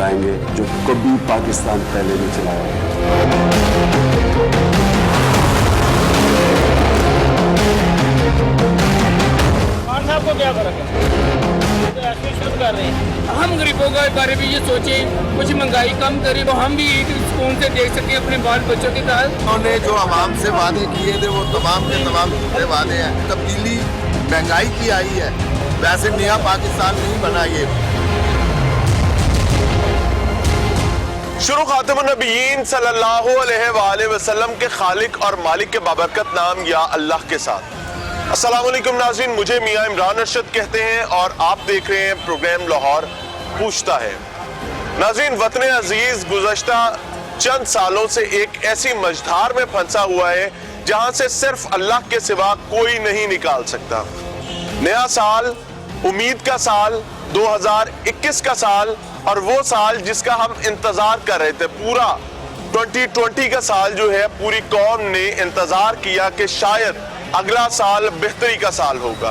चलाएंगे जो कभी पाकिस्तान पहले नहीं चलाया। खान साहब को क्या फर्क है, तो ऐसे शुरू कर रहे हैं। हम गरीबों के बारे में ये सोचें, कुछ महंगाई कम करें तो हम भी एक सुकून से देख सकें अपने बाल बच्चों के साथ। उन्होंने जो आवाम से वादे किए थे वो तमाम के तमाम झूठे वादे हैं। तब्दीली महंगाई की आई है, वैसे नया पाकिस्तान नहीं बना ये। शुरू खातिमुन नबीयीन सल्लल्लाहु अलैहि वसल्लम के खालिक और मालिक के बाबरकत नाम या अल्लाह के साथ। अस्सलाम वालेकुम नाज़रीन, मुझे मियां इमरान अरशद कहते हैं और आप देख रहे हैं प्रोग्राम लाहौर पूछता है। नाज़रीन, वतन अजीज गुज़श्ता चंद सालों से एक ऐसी मझधार में फंसा हुआ है जहां से सिर्फ अल्लाह के सिवा कोई नहीं निकाल सकता। नया साल, उम्मीद का साल, 2021 का साल, और वो साल जिसका हम इंतजार कर रहे थे। पूरा 2020 का साल जो है, पूरी कौम ने इंतजार किया कि शायद अगला साल बेहतरी का साल होगा।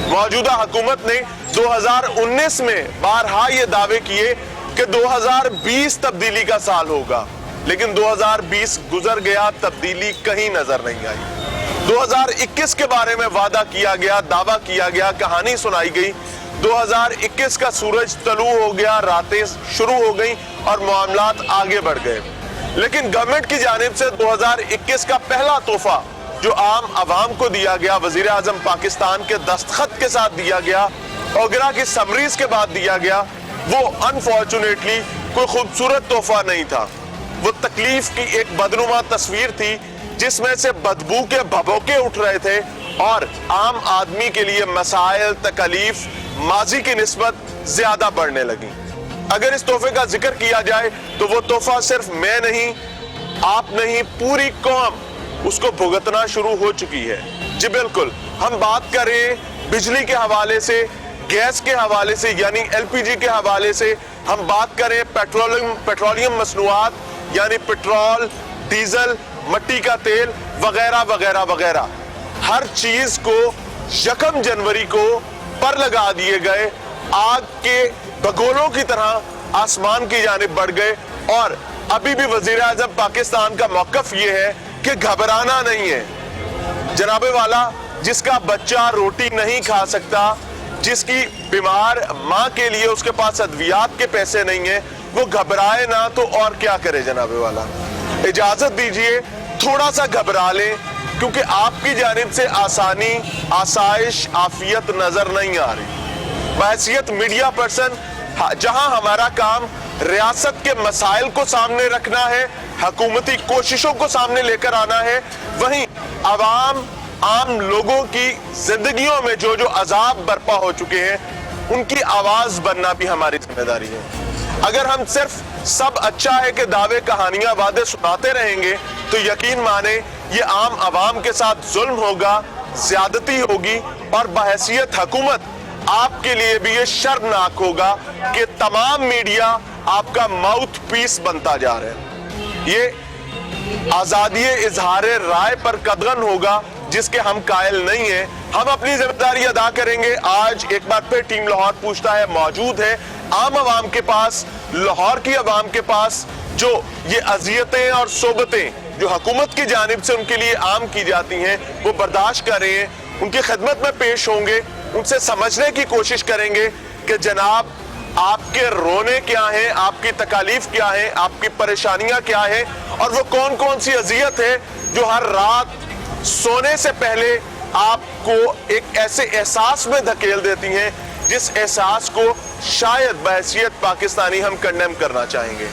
मौजूदा हुकूमत ने 2019 में बारहा ये दावे किए कि 2020 तब्दीली का साल होगा, लेकिन 2020 गुजर गया, तब्दीली कहीं नजर नहीं आई। 2021 के बारे में वादा किया गया, दावा किया गया, कहानी सुनाई गई। 2021 का सूरज तलू हो गया, रातें शुरू हो गई और मामलात आगे बढ़ गए। लेकिन गवर्नमेंट की जानिब से 2021 का पहला तोहफा जो आम आवाम को दिया गया, वजीर आजम पाकिस्तान के दस्तखत के साथ दिया गया, ओगरा की समरीज के बाद दिया गया, वो अनफॉर्चुनेटली कोई खूबसूरत तोहफा नहीं था। वो तकलीफ की एक बदनुमा तस्वीर थी जिसमें से बदबू के भभोके उठ रहे थे और आम आदमी के लिए मसाइल, तकलीफ माजी की निस्बत ज्यादा बढ़ने लगी। अगर इस तोहफे का जिक्र किया जाए तो वो तोहफा सिर्फ मैं नहीं, आप नहीं, पूरी कौम उसको भुगतना शुरू हो चुकी है। जी बिल्कुल, हम बात करें बिजली के हवाले से, गैस के हवाले से यानी एलपीजी के हवाले से, हम बात करें पेट्रोलियम मसनूआत यानी पेट्रोल, डीजल, मट्टी का तेल वगैरह वगैरह वगैरह, हर चीज को 1 जनवरी को पर लगा दिए गए। आग के भगोलों की तरह आसमान की जानिब बढ़ गए और अभी भी वजीर आजम पाकिस्तान का मौकफ ये है कि घबराना नहीं है। जनाबे वाला, जिसका बच्चा रोटी नहीं खा सकता, जिसकी बीमार माँ के लिए उसके पास अद्वियात के पैसे नहीं है, वो घबराए ना तो और क्या करे। जनाबे वाला, इजाजत दीजिए थोड़ा सा घबरा लें, क्योंकि आपकी जानिब से आसानी, आसाइश, आफियत नजर नहीं आ रही। बहैसियत मीडिया पर्सन, जहां हमारा काम रियासत के मसाइल को सामने रखना है, हुकूमती कोशिशों को सामने लेकर आना है, वहीं आवाम, आम लोगों की जिंदगियों में जो जो अजाब बर्पा हो चुके हैं, उनकी आवाज बनना भी हमारी जिम्मेदारी है। अगर हम सिर्फ सब अच्छा है कि दावे, कहानियां, वादे सुनाते रहेंगे तो यकीन माने ये आम आवाम के साथ जुल्म होगा, ज्यादती होगी और बहैसियत हुकूमत आपके लिए भी ये शर्मनाक होगा कि तमाम मीडिया आपका माउथ पीस बनता जा रहा है। ये आजादी इजहार राय पर कदगन होगा जिसके हम कायल नहीं हैं। हम अपनी जिम्मेदारी अदा करेंगे। आज एक बार फिर टीम लाहौर पूछता है मौजूद है आम आवाम के पास, लाहौर की आवाम के पास, जो ये अजियतें और सोबतें जो हुकूमत की जानिब से उनके लिए आम की जाती हैं वो बर्दाश्त कर रहे हैं, उनकी खिदमत में पेश होंगे, उनसे समझने की कोशिश करेंगे कि जनाब आपके रोने क्या है, आपकी तकालीफ क्या है, आपकी परेशानियां क्या है और वो कौन कौन सी अजियत है जो हर रात सोने से पहले आपको एक ऐसे एहसास में धकेल देती हैं जिस एहसास को शायद बहैसियत पाकिस्तानी हम कंडेम करना चाहेंगे।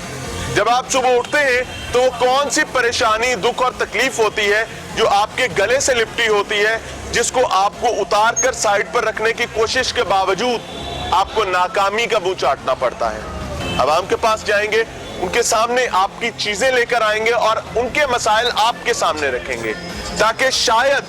जब आप सुबह उठते हैं तो वो कौन सी परेशानी, दुख और तकलीफ होती है जो आपके गले से लिपटी होती है, जिसको आपको उतार कर साइड पर रखने की कोशिश के बावजूद आपको नाकामी का मुंह चाटना पड़ता है। आवाम के पास जाएंगे, उनके सामने आपकी चीजें लेकर आएंगे और उनके मसाइल आपके सामने रखेंगे, ताकि शायद,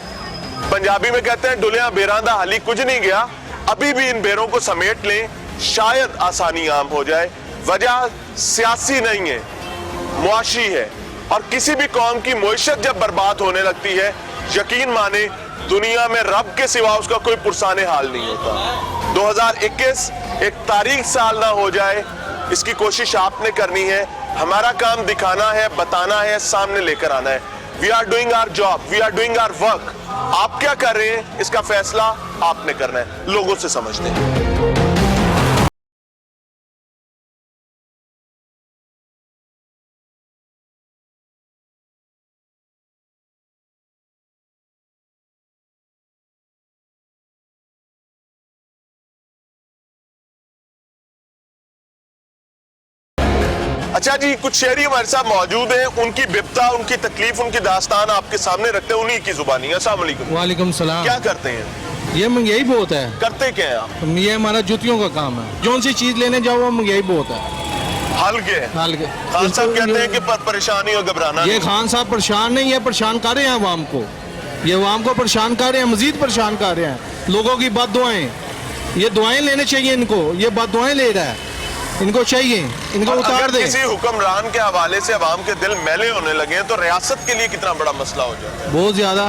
पंजाबी में कहते हैं डुलिया बेरांदा हाली कुछ नहीं गया, अभी भी इन बेरों को समेट लें, शायद आसानी आम हो जाए। वजह सियासी नहीं है, मुआशी है, और किसी भी कौम की मुईशत जब बर्बाद होने लगती है, यकीन माने दुनिया में रब के सिवा उसका कोई पुरसाने हाल नहीं होता। 2021 एक तारीख साल ना हो जाए, اس کی کوشش آپ نے کرنی ہے. ہمارا کام دکھانا ہے, بتانا ہے, سامنے لے کر آنا ہے. We are doing our job, we are doing our work. آپ کیا کر رہے ہیں اس کا فیصلہ آپ نے کرنا ہے, لوگوں سے سمجھتے ہیں. اچھا جی, کچھ شہری ہمارے ساتھ موجود ہیں, ان کی بپتا, ان کی تکلیف, ان کی داستان آپ کے سامنے رکھتے ہیں انہی کی زبانی. السلام علیکم. وعلیکم السلام. کیا کرتے ہیں؟ یہ مہنگائی بہت ہے. کرتے کیا ہیں آپ؟ یہ ہمارا جوتیوں کا کام ہے. جون سی چیز لینے جاؤ وہ مہنگائی بہت ہے. حل کے خان صاحب کہتے ہیں کہ پریشانی اور گھبرانا. یہ خان صاحب پریشان نہیں ہے, پریشان کر رہے ہیں عوام کو. یہ عوام کو پریشان کر رہے ہیں, مزید پریشان کر رہے ہیں. لوگوں کی بد دعائیں, یہ دعائیں لینے چاہیے ان کو. یہ بد دعائیں لے رہا ہے, ان کو چاہیے ان کو اتار دیں. کسی حکمران کے حوالے سے عوام کے دل میلے ہونے لگے ہیں تو ریاست کے لیے کتنا بڑا مسئلہ ہو جائے. بہت زیادہ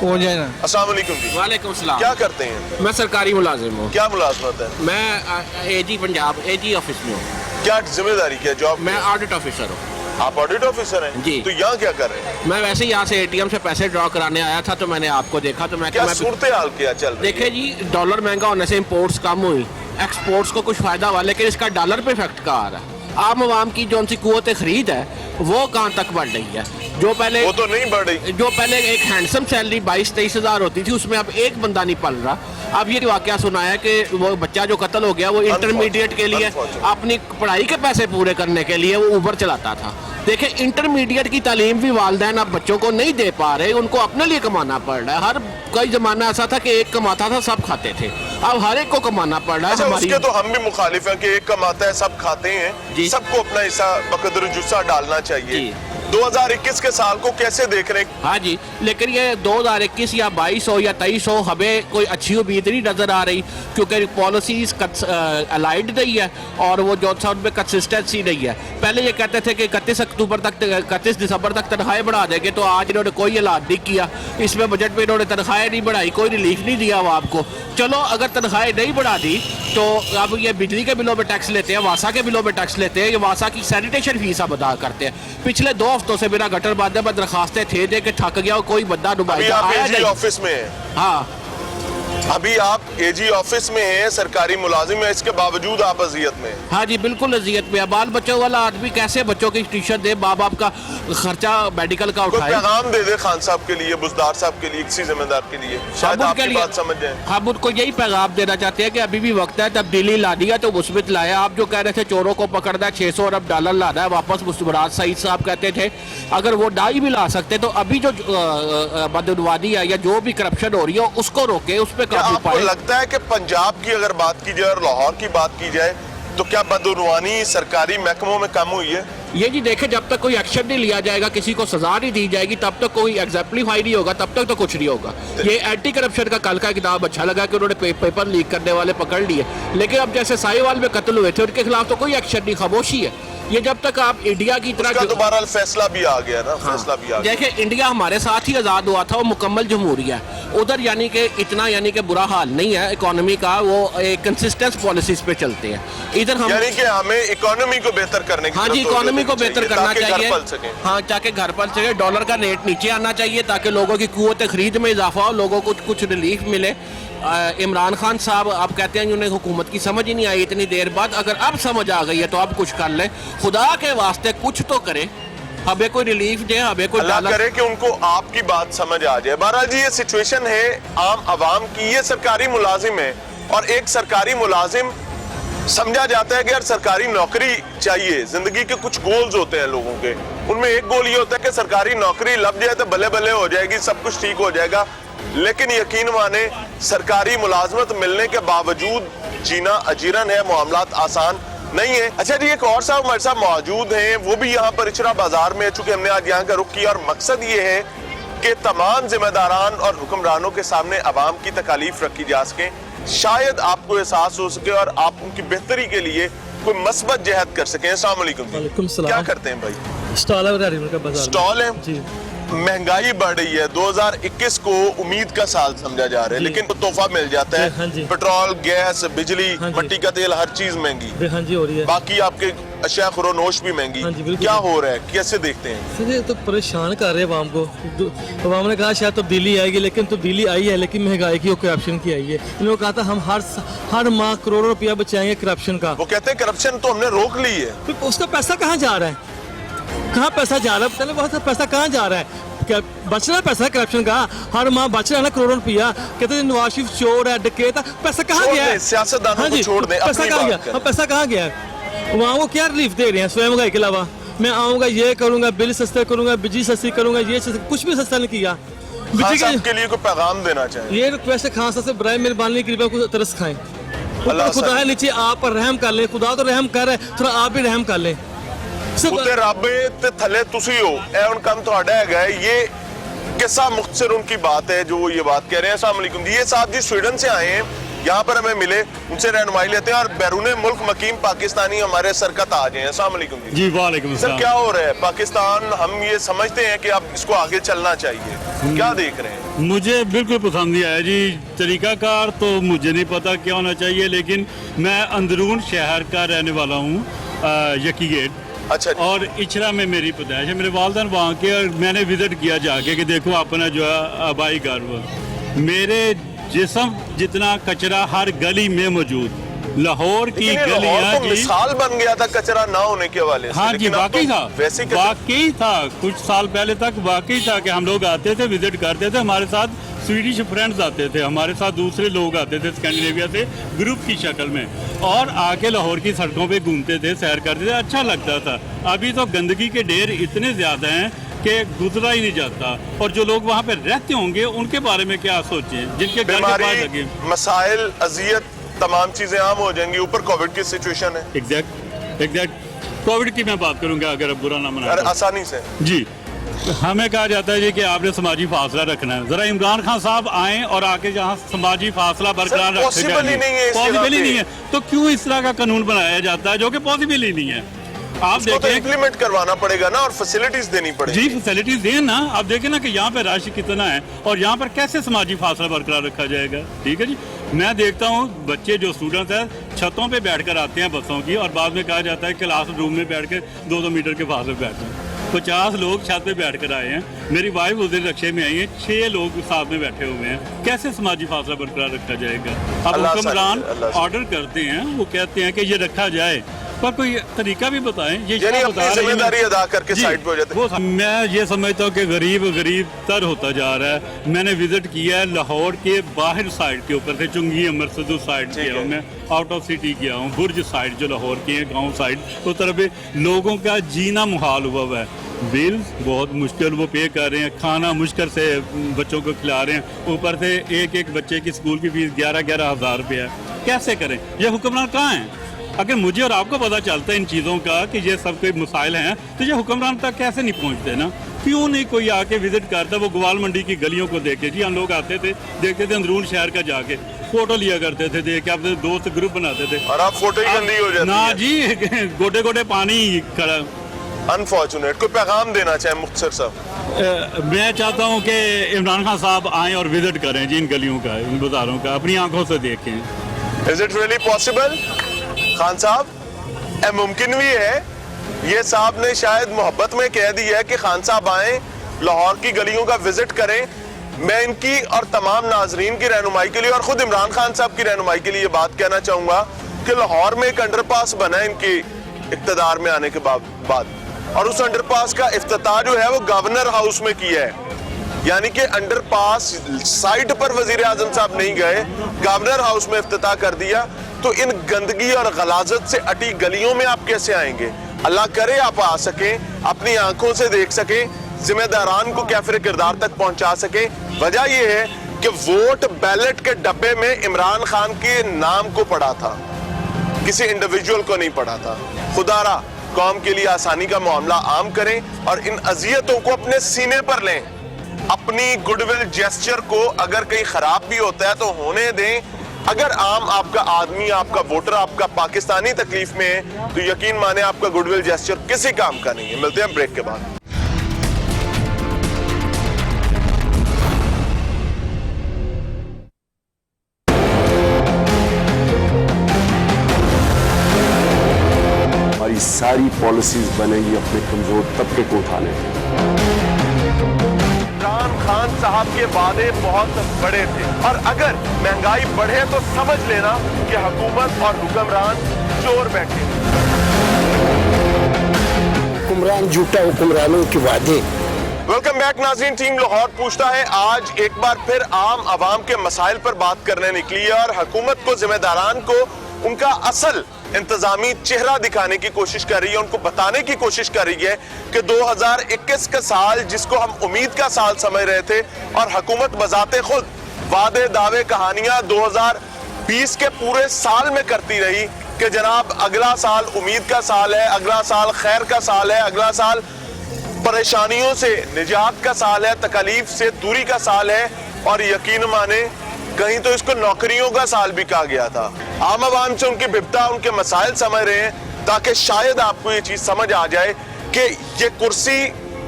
ہو جائے نا. السلام علیکم جی. وعلیکم السلام. کیا کرتے ہیں؟ میں سرکاری ملازم ہوں. کیا ملازمت ہے؟ میں اے جی پنجاب اے جی آفس میں ہوں. کیا ذمہ داری کیا جاب؟ میں آڈٹ آفیسر ہوں. آپ آڈٹ آفیسر ہیں جی. تو یہاں کیا کر رہے ہیں؟ میں ویسے یہاں سے اے ٹی ایم سے پیسے ڈرا کرانے آیا تھا تو میں نے آپ کو دیکھا تو میں کیا صورتحال کیا چل رہی ہے؟ دیکھیں جی, ڈالر مہنگا ہونے سے امپورٹس کم ہوئی, ایکسپورٹس کو کچھ فائدہ ہوا, لیکن اس کا ڈالر پہ افیکٹ کہاں آ رہا ہے. عام عوام کی جو ان سی قوت خرید ہے وہ کہاں تک بڑھ رہی ہے. جو تو نہیں بڑھ رہی. جو پہلے ایک ہینڈسم سیلری 22-23 ہزار ہوتی تھی, اس میں اب ایک بندہ نہیں پل رہا. اب یہ واقعہ سنا ہے کہ وہ بچہ جو قتل ہو گیا وہ انٹرمیڈیٹ کے لیے اپنی پڑھائی کے پیسے پورے کرنے کے لیے وہ اوبر چلاتا تھا. دیکھیں انٹرمیڈیٹ کی تعلیم بھی والدین اب بچوں کو نہیں دے پا رہے, ان کو اپنے لیے کمانا پڑ رہا ہے. ہر کوئی زمانہ ایسا تھا کہ ایک کماتا تھا سب کھاتے تھے, اب ہر ایک کو کمانا پڑ رہا ہے. اچھا, اس کے تو ہم بھی مخالف ہیں کہ ایک کماتا ہے سب کھاتے ہیں. جی. سب کو اپنا حصہ بقدر جسہ ڈالنا چاہیے. جی. 2021 کے سال کو کیسے دیکھ رہے ہیں؟ ہاں جی, لیکن یہ 2021 یا 22 ہو یا 23 ہو, ہمیں کوئی اچھی امید نہیں نظر آ رہی, کیونکہ پالیسیز الائنڈ نہیں ہے اور وہ جو سا ان میں کنسسٹنسی نہیں ہے. پہلے یہ کہتے تھے کہ 31 دسمبر تک تنخواہیں بڑھا دیں گے, تو آج انہوں نے کوئی اعلان نہیں کیا. اس میں بجٹ میں انہوں نے تنخواہیں نہیں بڑھائی, کوئی ریلیف نہیں دیا عوام کو. چلو اگر تنخواہیں نہیں بڑھا دی تو اب یہ بجلی کے بلوں میں ٹیکس لیتے ہیں, واسا کے بلوں میں ٹیکس لیتے ہیں, یہ واسا کی سینیٹیشن فیس اب ادا کرتے ہیں. پچھلے 2 ہفتوں سے میرا گٹر باندھے میں درخواستیں تھے دے کہ تھک گیا, کوئی بندہ نمائندہ آیا نہیں. آفس میں ہیں؟ ہاں, ابھی آپ اے جی آفس میں ہیں, سرکاری ملازم ہیں, اس کے باوجود آپ اذیت میں ہیں. ہاں جی بالکل اذیت میں. بال بچوں والا آدمی کیسے بچوں کی ٹیوشن دے, ماں باپ کا خرچہ میڈیکل کا کوئی اٹھائے. پیغام دے دے خان صاحب کے لیے, بزدار صاحب کے لیے, کسی ذمہ دار کے لیے, شاید آپ کی بات سمجھ جائیں. ہم ان کو یہی پیغام دینا چاہتے ہیں کہ ابھی بھی وقت ہے, تبدیلی لانی ہے تو مثبت لائے. آپ جو کہہ رہے تھے چوروں کو پکڑنا ہے, 600 ارب ڈالر لانا ہے واپس, مراد سعید صاحب کہتے تھے اگر وہ ڈائی بھی لا سکتے تو ابھی جو بدعنوانی ہے یا جو بھی کرپشن ہو رہی ہے اس کو روکے, اس پہ قابو پائے. لگتا ہے کہ پنجاب کی اگر بات کی جائے اور لاہور کی بات کی جائے تو کیا بدعنوانی سرکاری محکموں میں کم ہوئی ہے؟ یہ جی دیکھیں, جب تک کوئی ایکشن نہیں لیا جائے گا, کسی کو سزا نہیں دی جائے گی, تب تک کوئی ایگزیمپلیفائی نہیں ہوگا, تب تک تو کچھ نہیں ہوگا. یہ اینٹی کرپشن کا کل کا کتاب اچھا لگا کہ انہوں نے پیپر لیک کرنے والے پکڑ لیے, لیکن اب جیسے سائیوال میں قتل ہوئے تھے ان کے خلاف تو کوئی ایکشن نہیں, خاموشی ہے. یہ جب تک آپ انڈیا کی طرح دوبارہ فیصلہ بھی آ گیا نا, فیصلہ بھی آ گیا. دیکھیں انڈیا ہمارے ساتھ ہی آزاد ہوا تھا, وہ مکمل جمہوریہ ہے. ادھر یعنی کہ اتنا برا حال نہیں ہے اکانومی کا, وہ ایک کنسسٹنس پالیسیز پہ چلتے ہیں. ادھر ہم یعنی کہ ہمیں اکانومی کو بہتر کرنے کی, ہاں جی اکانومی کو بہتر کرنا چاہیے, ہاں تاکہ گھر پل سکے. ڈالر کا ریٹ نیچے آنا چاہیے تاکہ لوگوں کی قوت خرید میں اضافہ ہو, لوگوں کو کچھ ریلیف ملے. عمران خان صاحب آپ کہتے ہیں انہیں حکومت کی سمجھ ہی نہیں آئی اتنی دیر بعد, اگر اب سمجھ آ گئی ہے تو اب کچھ کر لیں, خدا کے واسطے کچھ تو کرے, ہمیں کوئی ریلیف دے, ہمیں کوئی اللہ کرے کہ ان کو آپ کی بات سمجھ آ جائے. بہرحال جی یہ سچویشن ہے عام عوام کی. یہ سرکاری ملازم ہے اور ایک سرکاری ملازم سمجھا جاتا ہے کہ یار سرکاری نوکری چاہیے, زندگی کے کچھ گولز ہوتے ہیں لوگوں کے, ان میں ایک گول یہ ہوتا ہے کہ سرکاری نوکری لگ جائے تو بلے بلے ہو جائے گی, سب کچھ ٹھیک ہو جائے گا. لیکن یقین مانے سرکاری ملازمت ملنے کے باوجود جینا اجیرن ہے, معاملات آسان نہیں ہے. اچھا جی ایک اور صاحب ہمارے ساتھ موجود ہیں, وہ بھی یہاں پر اچرا بازار میں, چونکہ ہم نے آج یہاں کا رخ کیا اور مقصد یہ ہے کہ تمام ذمہ داران اور حکمرانوں کے سامنے عوام کی تکالیف رکھی جا سکیں, شاید آپ کو احساس ہو سکے اور آپ ان کی بہتری کے لیے کوئی مثبت جہد کر سکیں. السلام علیکم. وعلیکم السلام. کیا کرتے ہیں بھائی؟ اسٹال ہے ریڈی میڈ کا بازار. اسٹال ہے جی. महंगाई बढ़ रही है, 2021 को उम्मीद का साल समझा जा रहा है, लेकिन तोहफा मिल जाता है, हाँ जी। पेट्रोल, गैस, बिजली, हाँ जी। मट्टी का तेल, हर चीज महंगी, हाँ जी हो रही है। बाकी आपके अशिया खुरोनोश भी महंगी। हाँ जी, बिल्कुल। क्या हो रहा है, कैसे देखते हैं? सर ये तो परेशान कर रहे हैं अवाम को। अवाम ने कहा शायद तब्दीली आएगी, लेकिन तब्दीली आई है, लेकिन महंगाई की और करप्शन की आई है। इन्होंने कहा था हम हर माह करोड़ों रुपया बचाएंगे करप्शन का, वो कहते हैं करप्शन तो हमने रोक ली है। फिर उसका पैसा कहाँ जा रहा है? कहाँ पैसा जा रहा है? पहले बहुत पैसा कहाँ जा रहा है? क्या बच रहा है पैसा करप्शन का? हर माह बच रहा है ना करोड़ों रुपया। कहते हैं नवाज शरीफ चोर है, डकैत है, पैसा कहाँ छोड़ गया है? दें, सियासतदानों हाँ को जी, छोड़ दें, पैसा अपनी कहाँ बात गया? करें। हाँ, पैसा कहाँ गया है? वहाँ वो क्या रिलीफ दे रहे हैं स्वयं महंगाई के अलावा? मैं आऊँगा, ये करूँगा, बिल सस्ते करूँगा, बिजली सस्ती करूँगा, ये कुछ भी सस्ता नहीं किया। खान बिजली साहब का के लिए कोई पैगाम देना चाहिए? ये रिक्वेस्ट है खान साहब से, बराए मेहरबानी कृपया कुछ तरस खाएं। अल्लाह ऊपर खुदा है, नीचे आप पर रहम कर ले। खुदा तो रहम कर रहा है, थोड़ा आप भी रहम कर ले। ਉੱਤੇ ਰੱਬ ਤੇ ਥੱਲੇ ਤੁਸੀਂ ਹੋ, ਇਹ ਹੁਣ ਕੰਮ ਤੁਹਾਡਾ ਹੈਗਾ ਹੈ। ये किस्सा मुख्तसर उनकी बात है जो वो ये बात कह रहे हैं। अस्सलाम वालेकुम। ये साहब जी स्वीडन से आए हैं, यहाँ पर हमें मिले, उनसे रहनुमाई लेते हैं और बैरून मुल्क मकीम पाकिस्तानी हमारे सर का ताज हैं। अस्सलाम वालेकुम जी। जी वालेकुम सर क्या हो रहा है पाकिस्तान? हम ये समझते हैं कि अब इसको आगे चलना चाहिए, क्या देख रहे हैं? मुझे बिल्कुल पसंद नहीं आया जी। तरीकाकार तो मुझे नहीं पता क्या होना चाहिए, लेकिन मैं अंदरून शहर का रहने वाला हूँ, यकी गेट, अच्छा जी। और इचरा में मेरी पैदाइश है। मेरे वालदैन वहाँ के, और मैंने विजिट किया जाके कि देखो अपना जो है आबाई घर वो मेरे जिस्म जितना कचरा हर गली में मौजूद। लाहौर की लेकिन ये लाहौर गलियाँ तो जी, मिसाल बन गया था कचरा ना होने के हवाले से। हाँ जी लेकिन अब वाकई तो था, वैसे कचरा- वाकई था। कुछ साल पहले तक वाकई था कि हम लोग आते थे, विजिट करते थे, हमारे साथ स्वीडिश फ्रेंड्स आते थे, हमारे साथ दूसरे लोग आते थे स्कैंडिनेविया से ग्रुप की शक्ल में, और आके लाहौर की सड़कों पे घूमते थे, सैर करते थे, अच्छा लगता था। अभी तो गंदगी के ढेर इतने ज़्यादा हैं कि गुजरा ही नहीं जाता। और जो लोग वहाँ पे रहते होंगे उनके बारे में क्या सोचें, जिनके घर के पास लगे। बीमारी, मसाइल, अजियत, तमाम चीजें आम हो जाएंगी। ऊपर कोविड की सिचुएशन है, एग्जैक्ट कोविड की मैं बात करूँगा, अगर अब बुरा ना और मना आसानी से। जी। हमें कहा जाता है जी कि आपने समाजी फासला रखना है। जरा इमरान खान साहब आए और आके जहाँ समाजी फासला बरकरार सर, possible ही नहीं है इस जगह पॉसिबल ही पे। नहीं है, तो क्यों इस तरह का कानून बनाया जाता है जो कि पॉसिबल ही नहीं है? आप उसको तो देखें, इम्प्लीमेंट करवाना पड़ेगा ना, और फैसिलिटीज देनी पड़ेगी। जी फैसिलिटीज दें ना। आप देखें ना कि यहाँ पे रश कितना है और यहाँ पर कैसे समाजी फासला बरकरार रखा जाएगा। ठीक है जी। मैं देखता हूँ बच्चे जो स्टूडेंट्स हैं छतों पे बैठकर आते हैं बसों की, और बाद में कहा जाता है क्लास रूम में बैठ के 2-2 मीटर के फासले पे बैठते हैं। 50 लोग छत पे बैठ कर आए हैं। मेरी वाइफ उस दिन रक्षे में आई है, 6 लोग साथ में बैठे हुए हैं। कैसे समाजी फासला बरकरार रखा जाएगा? अब अल्लाह हुक्मरान साथ- अल्लाह साथ। ऑर्डर करते हैं, वो कहते हैं कि ये रखा जाए, पर कोई तरीका भी बताएं। ये यानी क्या अपनी बता रहे हैं? जिम्मेदारी अदा करके जी, साइड पे हो जाते हैं। वो मैं ये समझता हूँ कि गरीब तर होता जा रहा है। मैंने विजिट किया है लाहौर के बाहर साइड के ऊपर से, चुंगी अमर सदू साइड ठीक गया हूँ है। मैं, आउट ऑफ सिटी गया हूँ, बुर्ज साइड जो लाहौर की है, गांव साइड, उस तरफ भी लोगों का जीना मुहाल हुआ हुआ है। बिल बहुत मुश्किल वो पे कर रहे हैं, खाना मुश्किल से बच्चों को खिला रहे हैं, ऊपर से एक बच्चे की स्कूल की फीस 11-11 हज़ार रुपया है। कैसे करें? ये हुक्मरान कहाँ हैं? अगर मुझे और आपको पता चलता है इन चीज़ों का कि ये सब कोई मसाइल हैं, तो ये हुक्मरान तक कैसे नहीं पहुँचते ना? क्यों नहीं कोई आके विजिट करता? वो ग्वाल मंडी की गलियों को देखे जी, हम लोग आते थे, देखते थे अंदरून शहर का जाके, फोटो लिया करते थे, देख के अपने दोस्त ग्रुप बनाते थे। और आप फोटो ही गंदी हो जाती ना है। जी गोटे गोटे पानी खड़ा। अनफॉर्चुनेट। कोई पैगाम देना चाहे मुख्तसर साहब? मैं चाहता हूँ कि इमरान खान साहब आएँ और विजिट करें जी इन गलियों का, इन बाजारों का, अपनी आंखों से देखें। Is it really possible? Khan साहब, ए मुमकिन भी है? ये साहब ने शायद मोहब्बत में कह दिया है कि खान साहब आए, लाहौर की गलियों का विजिट करें। मैं इनकी और तमाम नाजरीन की रहनुमाई के लिए और खुद इमरान खान साहब की रहनुमाई के लिए ये बात कहना चाहूँगा कि लाहौर में एक अंडरपास बना है इनके इक़्तिदार में आने के बाद, और उस अंडरपास का इफ्तिताह जो है वो गवर्नर हाउस में किया है। यानी कि अंडरपास साइड पर वजीर आजम साहब नहीं गए, गवर्नर हाउस में इफ्तिताह कर दिया। तो इन गंदगी और गलाजत से अटी गलियों में आप कैसे आएंगे? अल्लाह करे आप आ सकें, अपनी आंखों से देख सकें, जिम्मेदारान को कैफिर किरदार तक पहुंचा सकें। वजह यह है कि वोट बैलेट के डब्बे में इमरान खान के नाम को पड़ा था, किसी इंडिविजुअल को नहीं पड़ा था। खुदारा कौम के लिए आसानी का मामला आम करें और इन अजियतों को अपने सीने पर लें। अपनी गुडविल जेस्चर को अगर कहीं खराब भी होता है तो होने दें। अगर आम आपका आदमी, आपका वोटर, आपका पाकिस्तानी तकलीफ में है तो यकीन माने आपका गुडविल जेस्चर किसी काम का नहीं है। मिलते हैं ब्रेक के बाद। सारी पॉलिसीज बनेंगी अपने कमजोर तबके को उठाने की। इमरान खान साहब के वादे बहुत बड़े थे और अगर महंगाई बढ़े तो समझ लेना कि हुकूमत और हुक्मरान चोर बैठे। हुक्मरान झूठा हुक्मरानों के वादे। वेलकम बैक नाज़रीन, टीम लाहौर पूछता है आज एक बार फिर आम आवाम के मसाइल पर बात करने निकली है और हुकूमत को, जिम्मेदारान को उनका असल इंतजामी चेहरा दिखाने की कोशिश कर रही है, उनको बताने की कोशिश कर रही है कि 2021 का साल जिसको हम उम्मीद का साल समझ रहे थे और हुकूमत बजाते खुद वादे दावे कहानियां 2020 के पूरे साल में करती रही कि जनाब अगला साल उम्मीद का साल है, अगला साल खैर का साल है, अगला साल परेशानियों से निजात का साल है, तकलीफ से दूरी का साल है और यकीन माने कहीं तो इसको नौकरियों का साल भी कहा गया था। आम आवाम से उनकी विपदा, उनके मसाइल समझ रहे हैं ताकि शायद आपको ये चीज समझ आ जाए कि ये कुर्सी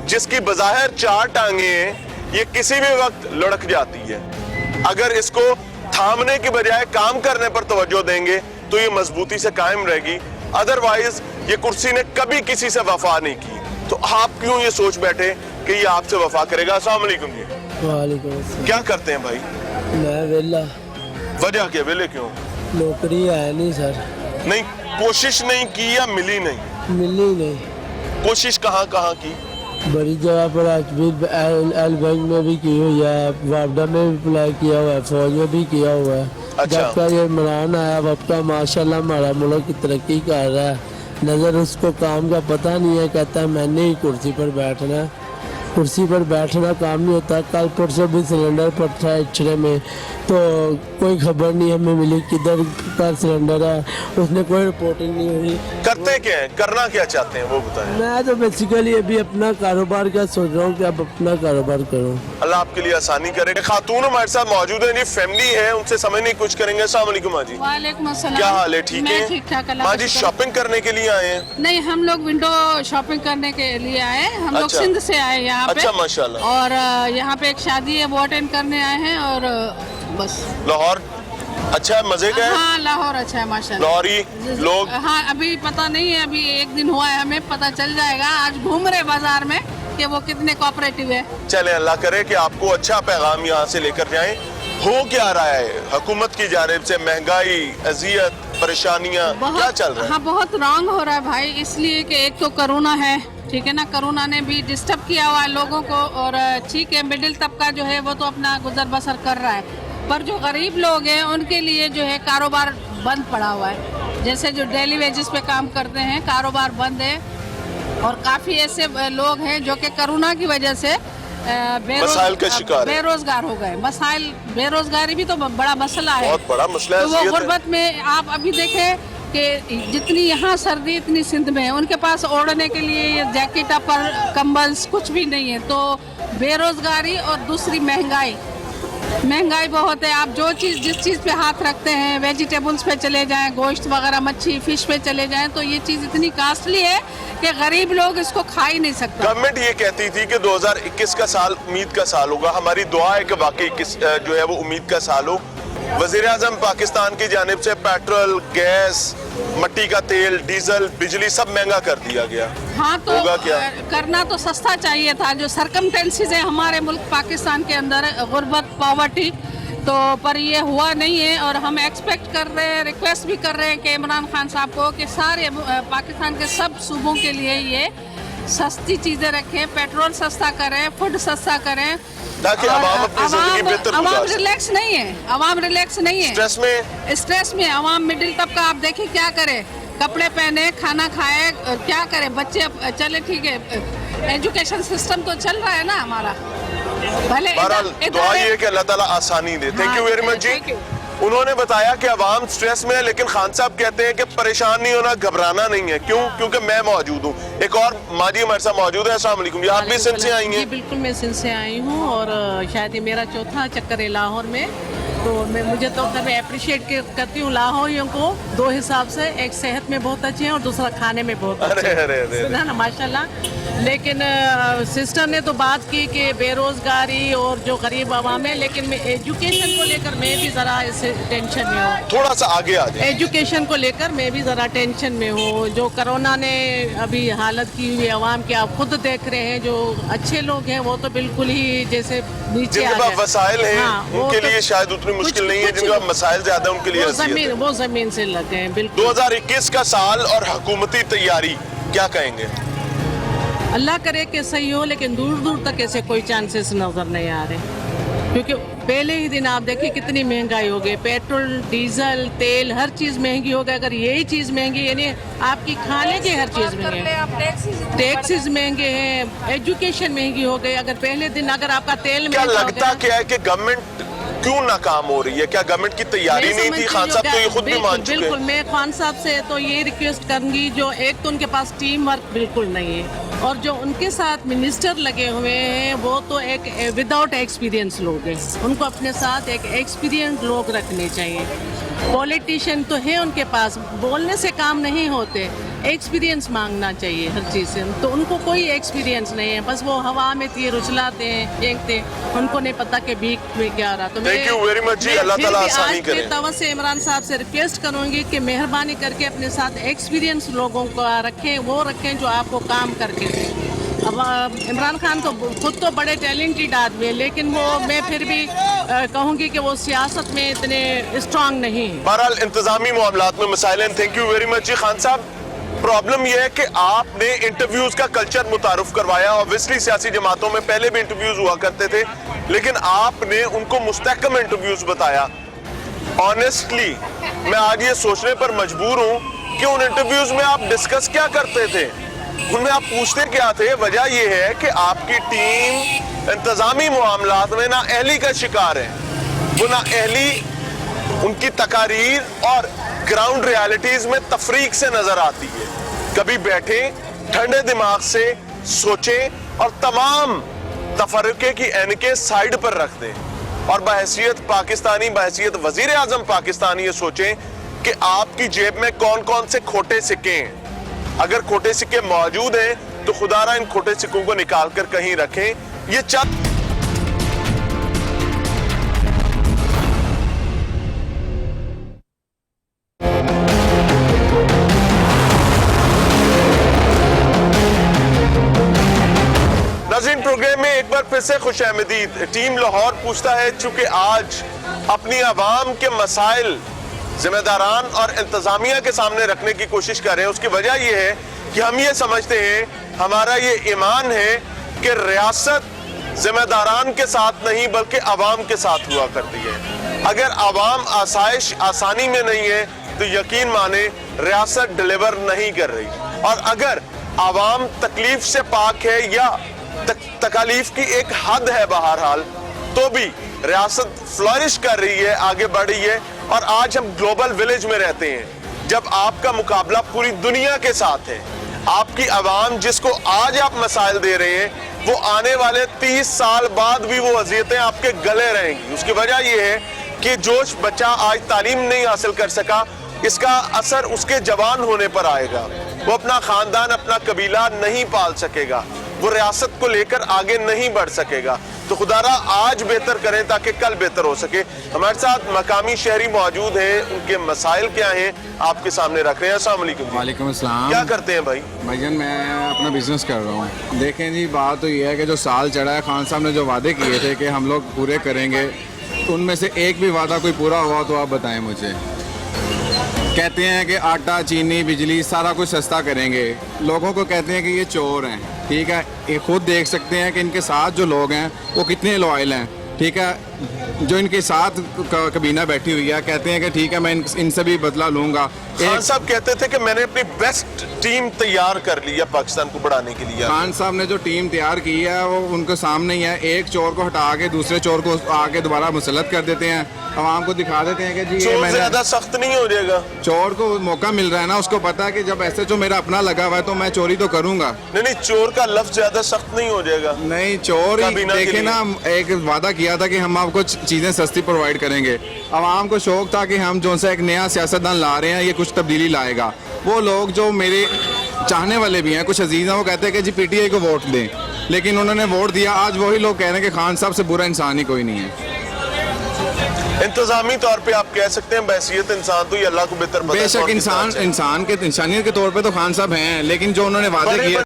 जिसकी बज़ाहिर 4 टांगे हैं ये किसी भी वक्त लुढ़क जाती है। अगर इसको थामने की बजाय काम करने पर तवज्जो देंगे तो ये मजबूती से कायम रहेगी, अदरवाइज ये कुर्सी ने कभी किसी से वफा नहीं की। तो आप क्यों ये सोच बैठे कि ये आपसे वफा करेगा? अस्सलाम वालेकुम जी। वालेकुम अस्सलाम। क्या करते हैं भाई? मैं वेला। वजह क्या, वेले क्यों? नौकरी है नहीं सर। नहीं, कोशिश नहीं की या मिली नहीं? मिली नहीं। कोशिश कहाँ कहाँ की? बड़ी जगह पर एल बैंक में भी की हुई है, वापडा में भी अप्लाई किया हुआ है, फौज में भी किया हुआ है। अच्छा। जब का ये इमरान आया वब का माशाल्लाह हमारा मुल्क की तरक्की कर रहा है। नज़र उसको काम का पता नहीं है, कहता है मैंने ही कुर्सी पर बैठना है। कुर्सी पर बैठना काम नहीं होता। कल परसों भी सिलेंडर पर था एक्सरे में, तो कोई खबर नहीं हमें मिली किधर का सिलेंडर है, उसने कोई रिपोर्टिंग नहीं हुई। करते क्या है, करना क्या चाहते हैं वो बताएं। मैं तो बेसिकली अभी अपना कारोबार का सोच रहा हूँ कि अब अपना कारोबार करूँ। अल्लाह आपके लिए आसानी करे। खातून हमारे साथ मौजूद है जी, फैमिली है, उनसे समझने की कोशिश करेंगे। अस्सलाम वालेकुम माँ जी। वालेकुम अस्सलाम। क्या हाल है? ठीक है। ठीक ठाक। माँ जी शॉपिंग करने के लिए आए हैं? नहीं, हम लोग विंडो शॉपिंग करने के लिए आए। हम लोग अच्छा। सिंध से आए यहाँ पे। अच्छा माशाल्लाह। और यहाँ पे एक शादी है, वो अटेंड करने आए हैं और बस। लाहौर अच्छा है, मजे का है? हाँ, लाहौर अच्छा है माशाल्लाह। लाहौरी लोग? हाँ, अभी पता नहीं है, अभी एक दिन हुआ है, हमें पता चल जाएगा। आज घूम रहे बाजार में कि वो कितने कोऑपरेटिव है। चले, अल्लाह करे कि आपको अच्छा पैगाम यहाँ से लेकर जाएं। हो क्या रहा है हुकूमत की जानिब से? महंगाई, अजियत, परेशानियाँ क्या चल रहा है? हाँ, बहुत रॉन्ग हो रहा है भाई, इसलिए कि एक तो कोरोना है, ठीक है ना, कोरोना ने भी डिस्टर्ब किया हुआ है लोगों को। और ठीक है, मिडिल तबका जो है वो तो अपना गुजर बसर कर रहा है, पर जो गरीब लोग हैं उनके लिए जो है कारोबार बंद पड़ा हुआ है। जैसे जो डेली वेजेस पे काम करते हैं, कारोबार बंद है। और काफ़ी ऐसे लोग हैं जो कि कोरोना की वजह से मसाइल का शिकार है, बेरोजगार हो गए। मसाइल, बेरोजगारी भी तो बड़ा मसला है, बहुत बड़ा मसला है। तो वो गुर्बत में आप अभी देखें कि जितनी यहाँ सर्दी इतनी सिंध में है, उनके पास ओढ़ने के लिए जैकेट पर कंबल कुछ भी नहीं है। तो बेरोजगारी और दूसरी महंगाई बहुत है। आप जो चीज़ जिस चीज़ पे हाथ रखते हैं, वेजिटेबल्स पे चले जाएं, गोश्त वगैरह, मच्छी, फिश पे चले जाएं, तो ये चीज़ इतनी कास्टली है कि गरीब लोग इसको खा ही नहीं सकते। गवर्नमेंट ये कहती थी कि 2021 का साल उम्मीद का साल होगा। हमारी दुआ है कि वाकई जो है वो उम्मीद का साल हो। वज़ीर आज़म पाकिस्तान की जानिब से पेट्रोल, गैस, मट्टी का तेल, डीजल, बिजली सब महंगा कर दिया गया। हाँ, तो होगा क्या? करना तो सस्ता चाहिए था। जो सरकमटेंसीज है हमारे मुल्क पाकिस्तान के अंदर, गुर्बत, पॉवर्टी, तो पर ये हुआ नहीं है। और हम एक्सपेक्ट कर रहे हैं, रिक्वेस्ट भी कर रहे हैं कि इमरान खान साहब को कि सारे पाकिस्तान के सब सूबों के लिए ये सस्ती चीज़ें रखें, पेट्रोल सस्ता करें, फूड सस्ता करें, ताकि आवाम अपनी जिंदगी बेहतर गुजार आवाम सके। रिलैक्स नहीं है, आवाम रिलैक्स नहीं है, स्ट्रेस में आवाम मिडिल तबका। आप देखिए क्या करे, कपड़े पहने, खाना खाए, क्या करे, बच्चे चले, ठीक है, एजुकेशन सिस्टम तो चल रहा है ना हमारा। भले दुआ ये कि अल्लाह ताला आसानी दे। थैंक यू वेरी मच जी। उन्होंने बताया कि अवाम स्ट्रेस में है, लेकिन खान साहब कहते हैं कि परेशान नहीं होना, घबराना नहीं है। क्यों? क्योंकि मैं मौजूद हूँ। एक और माँ जी हमारे साथ मौजूद है। अस्सलाम वालेकुम जी, आप भी सिंध से आई हैं? जी बिल्कुल, मैं सिंध से आई हूँ और शायद ये मेरा चौथा चक्कर है लाहौर में। तो मुझे तो मैं अप्रिशिएट करती हूँ लाहौरियों को दो हिसाब से, एक सेहत में बहुत अच्छे हैं और दूसरा खाने में बहुत अच्छे हैं ना माशाल्लाह। लेकिन सिस्टर ने तो बात की कि बेरोजगारी और जो गरीब आवाम है, लेकिन मैं एजुकेशन को लेकर मैं भी ज़रा इससे टेंशन में हूँ। थोड़ा सा आगे आ जाए। एजुकेशन को लेकर मैं भी ज़रा टेंशन में हूँ। जो कोरोना ने अभी हालत की हुई आवाम की आप खुद देख रहे हैं, जो अच्छे लोग हैं वो तो बिल्कुल ही जैसे नीचे आ गए। वसाइल हैं उनके लिए शायद उतनी मुश्किल नहीं है, जिनका मसाइल ज्यादा उनके लिए वो जमीन से लगे हैं बिल्कुल। 2021 का साल और हुकूमती तैयारी क्या कहेंगे? अल्लाह करे कि सही हो, लेकिन दूर दूर तक ऐसे कोई चांसेस नजर नहीं आ रहे, क्योंकि पहले ही दिन आप देखिए कितनी महंगाई हो गई, पेट्रोल डीजल तेल हर चीज़ महंगी हो गई। अगर यही चीज़ महंगी यानी आपकी खाने की हर चीज़ महंगी है, टैक्सेस महंगे हैं, एजुकेशन महंगी हो गई। अगर पहले दिन अगर आपका तेल क्या लगता क्या है कि गवर्नमेंट क्यों नाकाम हो रही है? क्या गवर्नमेंट की तैयारी नहीं थी? खान साहब तो ये खुद भी मान चुके हैं। बिल्कुल, मैं खान साहब से तो ये रिक्वेस्ट करूंगी, जो एक तो उनके पास टीम वर्क बिल्कुल नहीं है, और जो उनके साथ मिनिस्टर लगे हुए हैं वो तो एक विदाउट एक्सपीरियंस लोग हैं। उनको अपने साथ एक एक्सपीरियंस लोग रखने चाहिए। पॉलिटिशियन तो है उनके पास, बोलने से काम नहीं होते, एक्सपीरियंस मांगना चाहिए हर चीज़ से। तो उनको कोई एक्सपीरियंस नहीं है, बस वो हवा में तीर उछलाते हैं, फेंकते हैं, उनको नहीं पता कि बीच में क्या रहा। तो थैंक यू वेरी मच जी, अल्लाह ताला आसानी करे। तवज्जो से इमरान साहब से रिक्वेस्ट करूंगी कि मेहरबानी करके अपने साथ एक्सपीरियंस लोगों को रखें, वो रखें जो आपको काम करके दें। अब इमरान खान तो खुद तो बड़े टैलेंटेड आदमी है, लेकिन वो मैं फिर भी कहूँगी कि वो सियासत में इतने स्ट्रांग नहीं है। बहरहाल इंतजामी मामलात में मसाइल हैं। थैंक यू वेरी मच जी। खान साहब, प्रॉब्लम यह है कि आपने इंटरव्यूज का कल्चर मुतारुफ करवाया। ऑब्वियसली सियासी जमातों में पहले भी इंटरव्यूज हुआ करते थे, लेकिन आपने उनको मुस्तहकम इंटरव्यूज बताया। ऑनेस्टली मैं आज ये सोचने पर मजबूर हूँ कि उन इंटरव्यूज में आप डिस्कस क्या करते थे, उनमें आप पूछते क्या थे। वजह यह है कि आपकी टीम इंतजामी मामलात में ना अहली का शिकार है। वो ना अहली उनकी तकारीर और ग्राउंड रियलिटीज में तफरीक से नजर आती है। कभी बैठे ठंडे दिमाग से सोचें और तमाम तफरके की ऐनकें साइड पर रख दें और बहैसियत पाकिस्तानी, बहैसियत वजीर आजम पाकिस्तानी ये सोचें कि आपकी जेब में कौन कौन से खोटे सिक्के हैं। अगर खोटे सिक्के मौजूद हैं तो खुदारा इन खोटे सिक्कों को निकाल कर कहीं रखें। ये चंद नाज़रीन, प्रोग्राम में एक बार फिर से खुशामदीद। टीम लाहौर पूछता है, चूंकि आज अपनी आवाम के मसाइल जिम्मेदारान और इंतजामिया के सामने रखने की कोशिश कर रहे हैं। उसकी वजह यह है कि हम ये समझते हैं, हमारा ये ईमान है कि रियासत जिम्मेदारान के साथ नहीं बल्कि आवाम के साथ हुआ करती है। अगर आवाम आसाइश आसानी में नहीं है तो यकीन माने रियासत डिलीवर नहीं कर रही, और अगर आवाम तकलीफ से पाक है या तकालीफ की एक हद है बहरहाल, तो भी रियासत फ्लरिश कर रही है, आगे बढ़ रही है। और आज हम ग्लोबल विलेज में रहते हैं, जब आपका मुकाबला पूरी दुनिया के साथ है। आपकी आवाम जिसको आज आप मसाइल दे रहे हैं, वो आने वाले 30 साल बाद भी वो अज़ियतें आपके गले रहेंगी। उसकी वजह यह है कि जो बच्चा आज तालीम नहीं हासिल कर सका, इसका असर उसके जवान होने पर आएगा। वो अपना खानदान, अपना कबीला नहीं पाल सकेगा, वो रियासत को लेकर आगे नहीं बढ़ सकेगा। तो खुदारा आज बेहतर करें ताकि कल बेहतर हो सके। हमारे साथ मकामी शहरी मौजूद हैं, उनके मसाइल क्या हैं आपके सामने रख रहे हैं। अस्सलाम वालेकुम। वालेकुम अस्सलाम। क्या करते हैं भाई? भाईजान मैं अपना बिजनेस कर रहा हूँ। देखें जी, बात तो ये है कि जो साल चढ़ा है, खान साहब ने जो वादे किए थे कि हम लोग पूरे करेंगे, उनमें से एक भी वादा कोई पूरा हुआ तो आप बताएं मुझे। कहते हैं कि आटा, चीनी, बिजली सारा कुछ सस्ता करेंगे, लोगों को कहते हैं कि ये चोर हैं। ठीक है, ये खुद देख सकते हैं कि इनके साथ जो लोग हैं वो कितने लॉयल हैं। ठीक है, जो इनके साथ कबीना बैठी हुई है, कहते हैं कि ठीक है मैं इनसे भी बदला लूंगा। खान साहब कहते थे कि मैंने अपनी बेस्ट टीम तैयार कर ली है पाकिस्तान को बढ़ाने के लिए। खान साहब ने जो टीम तैयार की है वो उनके सामने ही है। एक चोर को हटा के दूसरे चोर को आगे दोबारा मुसल्लत कर देते हैं, आवाम को दिखा देते हैं कि जी ये मैंने ज्यादा सख्त नहीं हो जाएगा। चोर को मौका मिल रहा है ना, उसको पता है कि जब ऐसे जो मेरा अपना लगा हुआ है तो मैं चोरी तो करूंगा। नहीं, चोर का लफ्ज ज्यादा सख्त नहीं हो जाएगा। नहीं, चोर ही देखे ना, एक वादा किया था कि हम आपको چیزیں سستی پرووائڈ کریں گے. عوام کو شوق تھا کہ ہم جو سا ایک نیا سیاستدان لا رہے ہیں یہ کچھ تبدیلی لائے گا. وہ لوگ جو میرے چاہنے والے بھی ہیں, کچھ عزیز ہیں, وہ کہتے ہیں کہ جی پی ٹی آئی کو ووٹ دیں, لیکن انہوں نے ووٹ دیا. آج وہی لوگ کہہ رہے ہیں کہ خان صاحب سے برا انسان ہی کوئی نہیں ہے. انتظامی طور پہ آپ کہہ سکتے ہیں بحیثیت انسان تو یہ اللہ کو بہتر پتہ ہے. بے شک انسان کے انسانیت کے طور پہ تو خان صاحب ہیں, لیکن جو انہوں نے وعدے کیے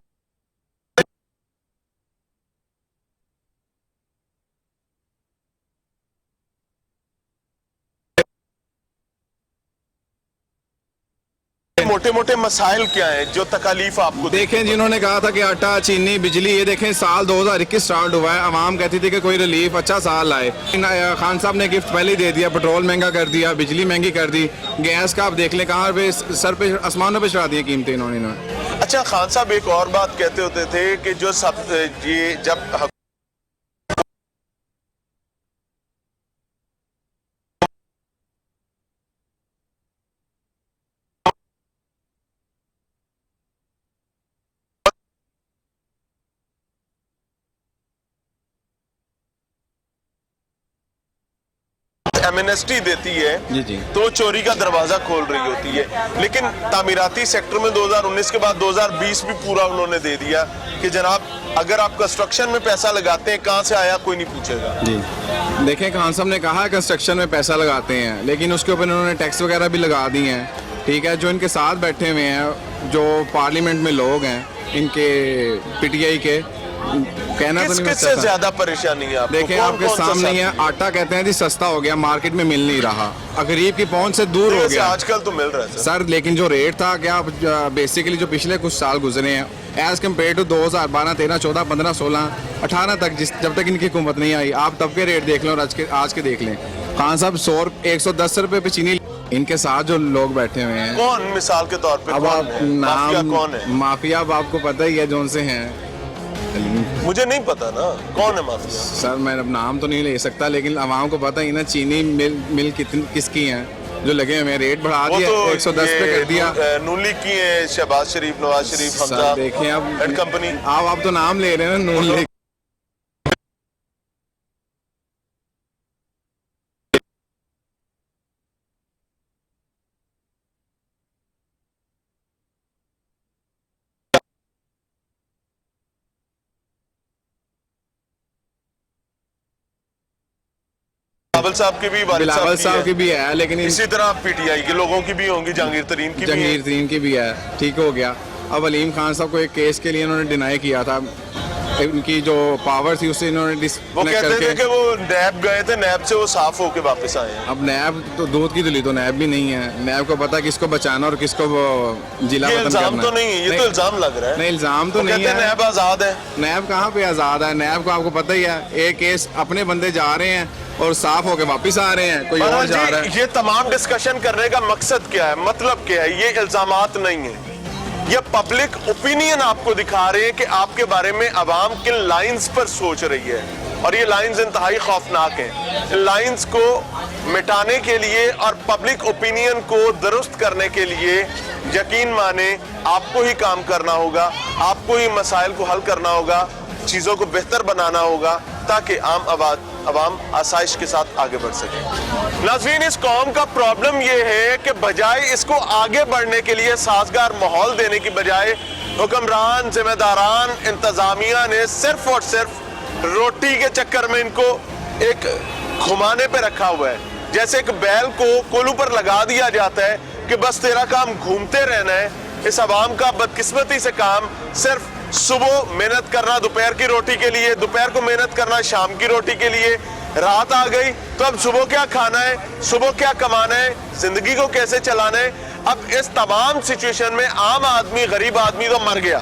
موٹے موٹے مسائل کیا ہیں جو تکالیف آپ کو دیکھیں. جنہوں نے کہا تھا کہ آٹا, چینی, بجلی, یہ دیکھیں سال 2021 سٹارٹ ہوا ہے. عوام کہتی تھی کہ کوئی ریلیف اچھا سال آئے. خان صاحب نے گفٹ پہلے ہی دے دیا. پٹرول مہنگا کر دیا, بجلی مہنگی کر دی, گیس کا آپ دیکھ لیں کہاں پہ سر پہ آسمانوں پہ چڑھا دی قیمتیں انہوں نے. اچھا خان صاحب ایک اور بات کہتے ہوتے تھے کہ جو سب یہ جب ایمنسٹی دیتی ہے تو چوری کا دروازہ کھول رہی ہوتی ہے, لیکن تعمیراتی سیکٹر میں 2019 کے بعد 2020 بھی پورا انہوں نے دے دیا کہ جناب اگر آپ کنسٹرکشن میں پیسہ لگاتے ہیں کہاں سے آیا کوئی نہیں پوچھے گا. جی دیکھیں خان صاحب نے کہا کنسٹرکشن میں پیسہ لگاتے ہیں, لیکن اس کے اوپر انہوں نے ٹیکس وغیرہ بھی لگا دی ہیں. ٹھیک ہے, جو ان کے ساتھ بیٹھے ہوئے ہیں, جو پارلیمنٹ میں لوگ ہیں ان کے پی ٹی آئی کے, کہنا تو نہیں کس سے زیادہ پریشانی ہے آپ کو؟ دیکھیں آپ کے سامنے ہی ہے. آٹا کہتے ہیں جی سستا ہو گیا, مارکیٹ میں مل نہیں رہا, غریب کی پہنچ سے دور ہو گیا. آج کل تو مل رہا ہے سر, لیکن جو ریٹ تھا کیا بیسیکلی جو پچھلے کچھ سال گزرے ہیں ایز کمپیئر ٹو 2012, 13, 14, 15, 16, 18 تک جب تک ان کی حکومت نہیں آئی, آپ تب کے ریٹ دیکھ لیں اور آج کے دیکھ لیں. خان صاحب 110 روپے پہ چینی, ان کے ساتھ جو لوگ بیٹھے ہوئے ہیں کون مثال کے طور پہ اب آپ مافیا کون ہے؟ مافیا اب آپ کو پتہ ہی ہے جون سے ہیں. مجھے نہیں پتا نا کون ہے مافیا. سر میں اب نام تو نہیں لے سکتا, لیکن عوام کو پتہ ہی نا چینی مل کس کی ہیں جو لگے ہوئے ہیں. ریٹ بڑھا دیا 110 پہ کر دیا. نون لیگ کی ہیں, شہباز شریف, نواز شریف, حمزہ. دیکھیں اب اینڈ کمپنی. آپ تو نام لے رہے ہیں نا نون لیگ. بلاول صاحب کی بھی, بلاول صاحب کی بھی ہے, لیکن اسی طرح پی ٹی آئی کے لوگوں کی بھی ہوں گی, جہانگیر ترین کی بھی ہے. ٹھیک ہو گیا. اب علیم خان صاحب کو ایک کیس کے لیے انہوں نے ڈینائی کیا تھا, ان کی جو پاور تھی اسے انہوں نے وہ کہتے تھے کہ وہ نیب گئے تھے, نیب سے وہ صاف ہو کے واپس آئے ہیں. اب نیب تو دودھ کی دلی تو نیب بھی نہیں ہے. نیب کو پتا کس کو بچانا اور کس کو جلا وطن کرنا. الزام تو نہیں ہے, یہ تو الزام لگ رہا ہے. نہیں الزام تو نہیں ہے. نیب آزاد ہے. نیب کہاں پہ آزاد ہے؟ نیب کو آپ کو پتہ ہی ہے, ایک کیس اپنے بندے جا رہے ہیں اور صاف ہو کے واپس آ رہے ہیں, کوئی اور جا رہا ہے. یہ تمام ڈسکشن کرنے کا مقصد کیا ہے, مطلب کیا ہے؟ یہ الزامات نہیں ہیں, یہ پبلک اوپینین آپ کو دکھا رہے ہیں کہ آپ کے بارے میں عوام کن لائنز پر سوچ رہی ہے, اور یہ لائنز انتہائی خوفناک ہیں. ان لائنز کو مٹانے کے لیے اور پبلک اوپینین کو درست کرنے کے لیے یقین مانیں آپ کو ہی کام کرنا ہوگا, آپ کو ہی مسائل کو حل کرنا ہوگا, چیزوں کو بہتر بنانا ہوگا تاکہ عوام آسائش کے ساتھ آگے بڑھ سکے. ناظرین, اس قوم کا پرابلم یہ ہے کہ بجائے اس کو آگے بڑھنے کے لیے سازگار ماحول دینے کی بجائے حکمران, ذمہ داران, انتظامیہ نے صرف اور صرف روٹی کے چکر میں ان کو ایک گھمانے پہ رکھا ہوا ہے. جیسے ایک بیل کو کولو پر لگا دیا جاتا ہے کہ بس تیرا کام گھومتے رہنا ہے. اس عوام کا بدقسمتی سے کام صرف صبح محنت کرنا دوپہر کی روٹی کے لیے, دوپہر کو محنت کرنا شام کی روٹی کے لیے, رات آ گئی تو اب صبح کیا کھانا ہے, صبح کیا کمانا ہے, زندگی کو کیسے چلانا ہے. اب اس تمام سچویشن میں عام آدمی, غریب آدمی تو مر گیا.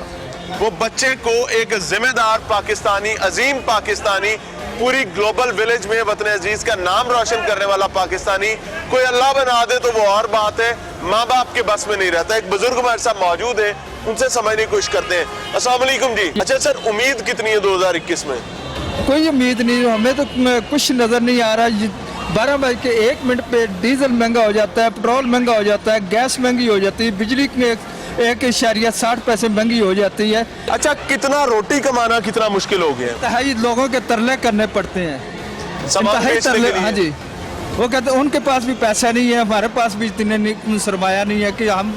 وہ بچے کو ایک ذمہ دار پاکستانی, عظیم پاکستانی, پوری گلوبل ویلیج میں وطن عزیز کا نام روشن کرنے والا پاکستانی کوئی اللہ بنا دے تو وہ اور بات ہے, ماں باپ کے بس میں نہیں رہتا. ایک بزرگ ہمارے ساتھ موجود ہے, ان سے سمجھنے کی کوشش کرتے ہیں. السلام علیکم جی. اچھا سر, امید کتنی ہے 2021 میں؟ کوئی امید نہیں, ہمیں تو کچھ نظر نہیں آ رہا. 12 منٹ پہ ڈیزل مہنگا ہو جاتا ہے, پٹرول مہنگا ہو جاتا ہے, گیس مہنگی ہو جاتی ہے, بجلی 1.60 مہنگی ہو جاتی ہے. اچھا, کتنا روٹی کمانا کتنا مشکل ہو گیا ہے؟ لوگوں کے ترلے کرنے پڑتے ہیں. सामान इंतहाई बेचने तरले, के लिए। हाँ जी, वो कहते हैं उनके पास भी पैसा नहीं है, हमारे पास भी इतने सरमाया नहीं है कि हम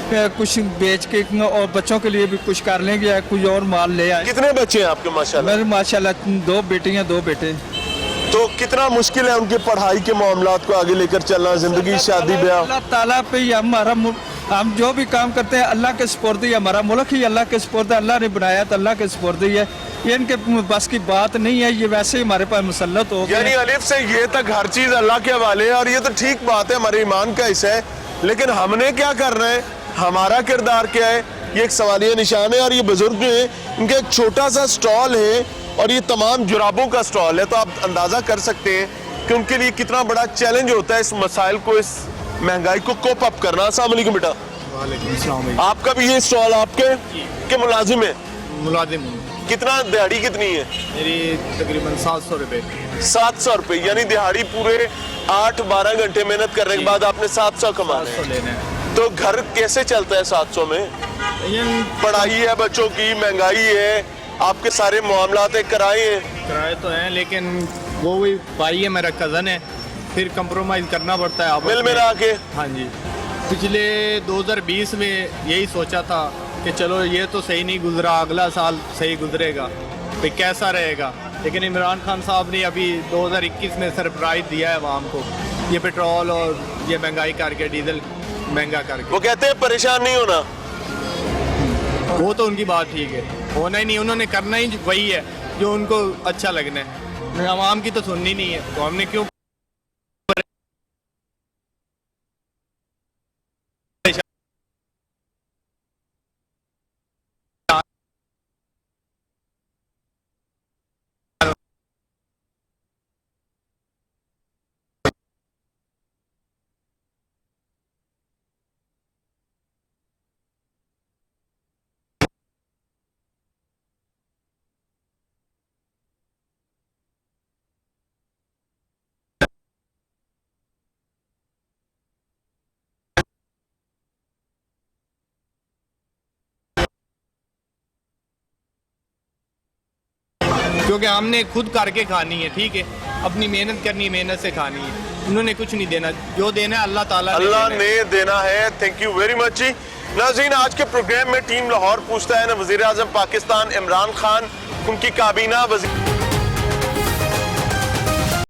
कुछ बेच के और बच्चों के लिए भी कुछ कर लेंगे या कुछ और माल ले आए। कितने बच्चे हैं आपके माशाल्लाह? मेरे माशाल्लाह 2 बेटियां 2 बेटे। तो कितना मुश्किल है उनके पढ़ाई के मामलात को आगे लेकर चलना, जिंदगी, शादी, ब्याह? अल्लाह ताला पे ही हम जो भी काम करते हैं अल्लाह के सुपुर्द ही, हमारा मुल्क ही अल्लाह के सुपुर्द है, अल्लाह ने बनाया तो अल्लाह के सुपुर्द ही है, ये इनके बस की बात नहीं है, ये वैसे ही हमारे पास मुसल्लत हो गए। यानी अलिफ से ये तक हर चीज अल्लाह के हवाले है, और ये तो ठीक बात है, हमारे ईमान का हिस्सा है, लेकिन हमने क्या करना है, हमारा किरदार क्या है, ये एक सवालिया निशान है। और ये बुजुर्ग जो है इनका एक छोटा सा स्टॉल है और ये तमाम जुराबों का स्टॉल है, तो आप अंदाजा कर सकते हैं कि उनके लिए कितना बड़ा चैलेंज होता है इस मसाइल को, इस महंगाई को कोप अप करना। अस्सलाम वालेकुम बेटा। आपका भी ये स्टॉल आपके मुलाजिम है? मुलाजिम कितना दिहाड़ी कितनी है? मेरी तकरीबन 700 रुपये। 700 रुपये, यानी दिहाड़ी पूरे 8-12 घंटे मेहनत करने के बाद आपने 700 कमाने हैं। लेने हैं। तो घर कैसे चलता है 700 में? पढ़ाई है बच्चों की, महंगाई है, आपके सारे मामलात किराए हैं। किराए तो हैं, लेकिन वो भी भाई है, मेरा कज़न है, फिर कंप्रोमाइज़ करना पड़ता है आपस मिल में। मिला के। हाँ जी, पिछले 2020 में यही सोचा था कि चलो ये तो सही नहीं गुजरा, अगला साल सही गुजरेगा, फिर कैसा रहेगा, लेकिन इमरान खान साहब ने अभी 2021 में सरप्राइज दिया है आवाम को, ये पेट्रोल और ये महंगाई करके, डीजल महंगा करके। वो कहते हैं परेशान नहीं होना। वो तो उनकी बात ठीक है, होना ही नहीं, उन्होंने करना ही वही है जो उनको अच्छा लगना है, आवाम की तो सुननी नहीं है, तो हमने क्यों क्योंकि हमने खुद करके खानी है, ठीक है, अपनी मेहनत करनी है, मेहनत से खानी है, उन्होंने कुछ नहीं देना, जो देना है अल्लाह ताला ने देना है। थैंक यू वेरी मच जी। नाज़रीन, आज के प्रोग्राम में टीम लाहौर पूछता है ना वज़ीर आज़म पाकिस्तान इमरान खान, उनकी काबीना वज़ीर